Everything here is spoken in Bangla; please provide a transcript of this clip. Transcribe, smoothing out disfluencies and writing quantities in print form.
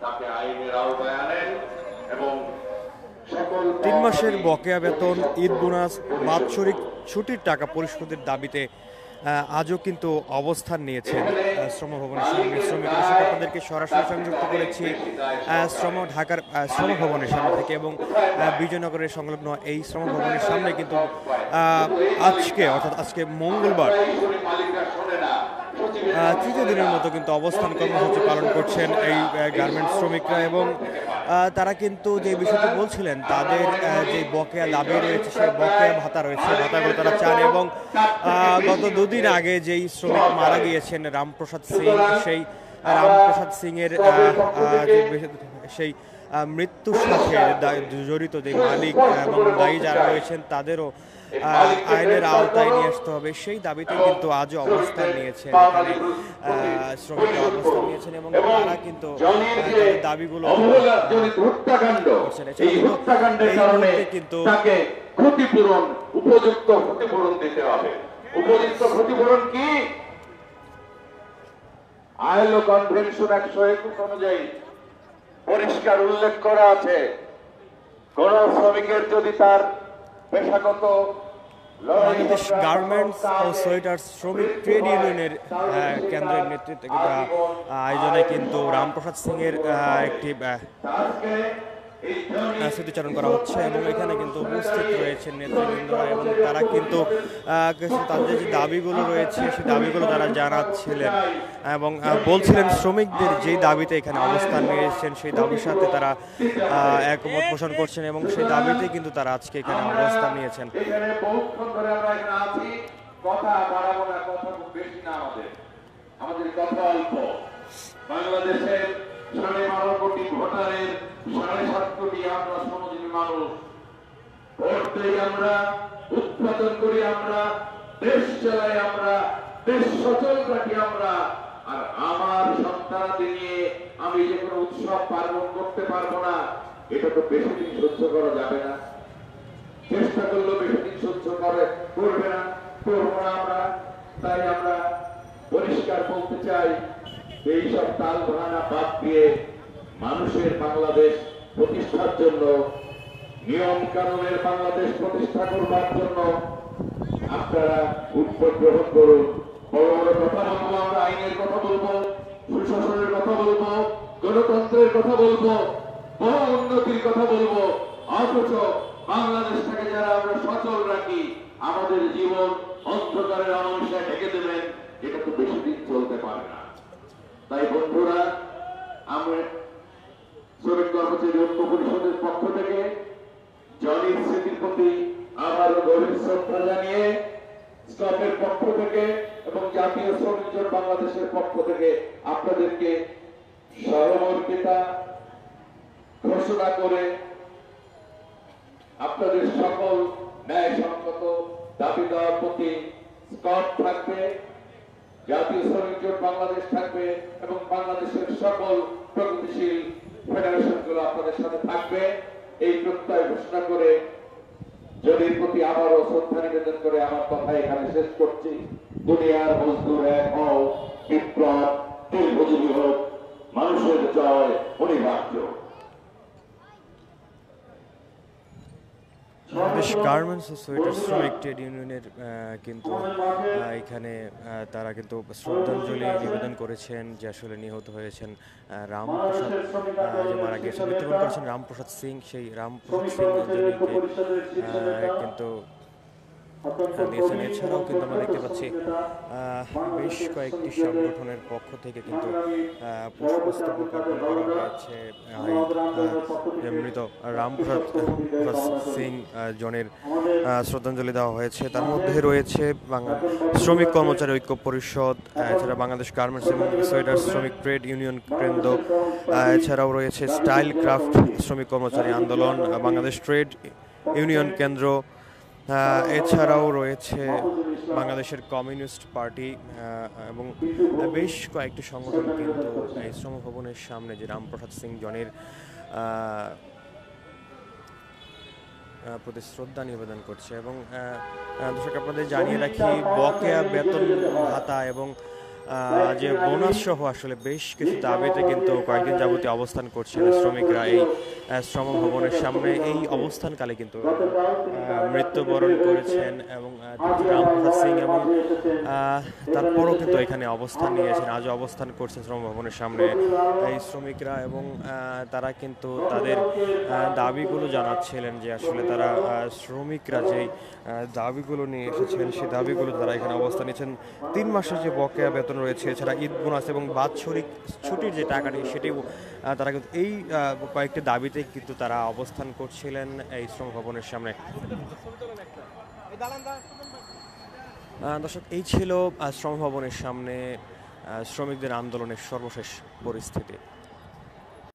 তাকে আইনের আওতায় আনেন এবং 3 মাসের বকেয়া বেতন, ঈদ বোনাস, বাৎসরিক ছুটির টাকা পরিশোধের দাবিতে আজও কিন্তু অবস্থান নিয়েছেন শ্রম ভবনের সামনে শ্রমিকরা। সেটা আপনাদেরকে সরাসরি সংযুক্ত করেছি ঢাকার শ্রম ভবনের সামনে থেকে, এবং বিজয়নগরের সংলগ্ন এই শ্রম ভবনের সামনে কিন্তু আজকে মঙ্গলবার তৃতীয় দিনের মতো কিন্তু অবস্থান কর্মসূচি পালন করছেন এই গার্মেন্টস শ্রমিকরা। এবং তারা কিন্তু যে বিষয়টি বলছিলেন, তাদের যে বকেয়া দাবি রয়েছে, সেই বকেয়া ভাতা রয়েছে, ভাতাগুলো তারা চান। এবং গত দুদিন আগে যেই শ্রমিক মারা গিয়েছেন রামপ্রসাদ সিং, সেই রামপ্রসাদ সিং এর সেই মৃত্যুর সাথে জড়িত যে মালিক এবং দায়ী যারা রয়েছেন, তাদেরও আইনের আওতায় নিয়ে আসতে হবে, সেই দাবিতে কিন্তু আজও অবস্থান নিয়েছেন এখানে শ্রমিকরা অবস্থান নিয়েছেন। এবং তারা কিন্তু দাবিগুলো কিন্তু ক্ষতিপূরণ, উপযুক্ত ক্ষতিপূরণ দিতে হবে। উপযুক্ত ক্ষতিপূরণ কি? আইএলও কনভেনশন 121 অনুযায়ী পরিষ্কার উল্লেখ করা আছে, কোন শ্রমিকের যদি তার পেশাগত বাংলাদেশ গার্মেন্টস ও সোয়েটার শ্রমিক ট্রেড ইউনিয়নের কেন্দ্রের নেতৃত্বে আয়োজনে কিন্তু রামপ্রসাদ সিং এর একটি স্মৃতিচারণ করা হচ্ছে, এবং এখানে কিন্তু উপস্থিত রয়েছেন নেতৃবৃন্দরা, এবং তারা কিন্তু তাদের যে দাবিগুলো রয়েছে সেই দাবিগুলো তারা জানাচ্ছিলেন এবং বলছিলেন শ্রমিকদের যেই দাবিতে এখানে অবস্থান নিয়েছেন সেই দাবির সাথে তারা একমত পোষণ করছেন, এবং সেই দাবিতে কিন্তু তারা আজকে এখানে অবস্থান নিয়েছেন। বাংলাদেশের 12.5 কোটি ভোটারের 7.5 কোটি আমরা শ্রমজীবী মানুষ। ভোট দেই আমরা, উৎপাদন করি আমরা, দেশ চালাই আমরা, দেশ সচল রাখি আমরা। আর আমার সন্তানাদি নিয়ে আমি যে কোনো উৎসব পালন করতে পারবো না, এটা তো বেশি দিন সহ্য করা যাবে না। চেষ্টা করলেও বেশি দিন সহ্য করবে না, করবো না আমরা। তাই আমরা পরিষ্কার বলতে চাই, এইসব তাল বাহানা বাদ দিয়ে মানুষের বাংলাদেশ প্রতিষ্ঠার জন্য, নিয়ম কানুনের বাংলাদেশ প্রতিষ্ঠা করবার জন্য আপনারা উদ্যোগ গ্রহণ করুন। বড় বড় কথা বলবো, আমরা আইনের কথা বলবো, সুশাসনের কথা বলবো, গণতন্ত্রের কথা বলবো, বড় উন্নতির কথা বলবো, অথচ বাংলাদেশটাকে যারা আমরা সচল রাখি, আমাদের জীবন অন্ধকারের অমানুষায় ঢেকে দেবেন, এটা তো বেশি দিন চলতে পারে না। তাই বন্ধুরা, আমরা শ্রমিক কর্মচারী ঐক্য পরিষদের পক্ষ থেকে জনির স্মৃতির প্রতি আবারও গভীর শ্রদ্ধা জানিয়ে স্টপের পক্ষ থেকে এবং জাতীয় শ্রমিক জোট বাংলাদেশের পক্ষ থেকে আপনাদেরকে সহমর্মিতা ঘোষণা করে আপনাদের সকল ন্যায়সঙ্গত দাবি দেওয়ার প্রতি স্টপ থাকবে, জাতীয় শ্রমিক জোট বাংলাদেশ থাকবে এবং বাংলাদেশের সকল প্রগতিশীল ফেডারেশন গুলো আপনাদের সাথে থাকবে, এই প্রত্যয় ঘোষণা করে জনের প্রতি আবারও শ্রদ্ধা নিবেদন করে আমার কথা এখানে শেষ করছি। দুনিয়ার মজদুর এক হও, বিপ্লব দীর্ঘজীবী হোক, মানুষের জয় অনিবার্য। বাংলাদেশ গার্মেন্টস ও সোয়েটার শ্রমিক ট্রেড ইউনিয়নের কিন্তু এখানে তারা কিন্তু শ্রদ্ধাঞ্জলি নিবেদন করেছেন যে আসলে নিহত হয়েছেন রামপ্রসাদ, যে মারা গিয়েছেন, মৃত্যুবরণ করেছেন রামপ্রসাদ সিং, সেই রামপ্রসাদ সিং কিন্তু দিয়েছেন। এছাড়াও কিন্তু আমরা দেখতে পাচ্ছি বেশ কয়েকটি সংগঠনের পক্ষ থেকে কিন্তু পুষ্পস্তবক অর্পণ করা হয়েছে মৃত রামপ্রসাদ সিং জনের শ্রদ্ধাঞ্জলি দেওয়া হয়েছে। তার মধ্যে রয়েছে শ্রমিক কর্মচারী ঐক্য পরিষদ, এছাড়া বাংলাদেশ গার্মেন্টস এবং সোয়েটার শ্রমিক ট্রেড ইউনিয়ন কেন্দ্র, এছাড়াও রয়েছে স্টাইল ক্রাফট শ্রমিক কর্মচারী আন্দোলন, বাংলাদেশ ট্রেড ইউনিয়ন কেন্দ্র, এছাড়াও রয়েছে বাংলাদেশের কমিউনিস্ট পার্টি এবং বেশ কয়েকটি সংগঠন কিন্তু এই শ্রম ভবনের সামনে যে রামপ্রসাদ সিং জনের প্রতি শ্রদ্ধা নিবেদন করছে। এবং দর্শক আপনাদের জানিয়ে রাখি, বকেয়া বেতন ভাতা এবং যে বোনাস সহ আসলে বেশ কিছু দাবিতে কিন্তু কয়েকদিন যাবতীয় অবস্থান করছেন শ্রমিকরা এই শ্রম ভবনের সামনে। এই অবস্থানকালে কিন্তু মৃত্যুবরণ করেছেন এবং রামপ্রসাদ সিং এবং তারপরও কিন্তু এখানে অবস্থান নিয়েছেন, আজও অবস্থান করছেন শ্রম ভবনের সামনে এই শ্রমিকরা। এবং তারা কিন্তু তাদের দাবিগুলো জানাচ্ছিলেন যে আসলে তারা শ্রমিকরা যেই দাবিগুলো নিয়ে এসেছেন সেই দাবিগুলো তারা এখানে অবস্থান নিয়েছেন। 3 মাসের যে বকেয়া বেতন রয়েছে, এছাড়া ঈদ বোনাস এবং বাৎসরিক ছুটির যে টাকাটি সেটিও তারা কিন্তু এই কয়েকটি দাবিতে কিন্তু তারা অবস্থান করছিলেন এই শ্রম ভবনের সামনে। দর্শক, এই ছিল শ্রম ভবনের সামনে শ্রমিকদের আন্দোলনের সর্বশেষ পরিস্থিতি।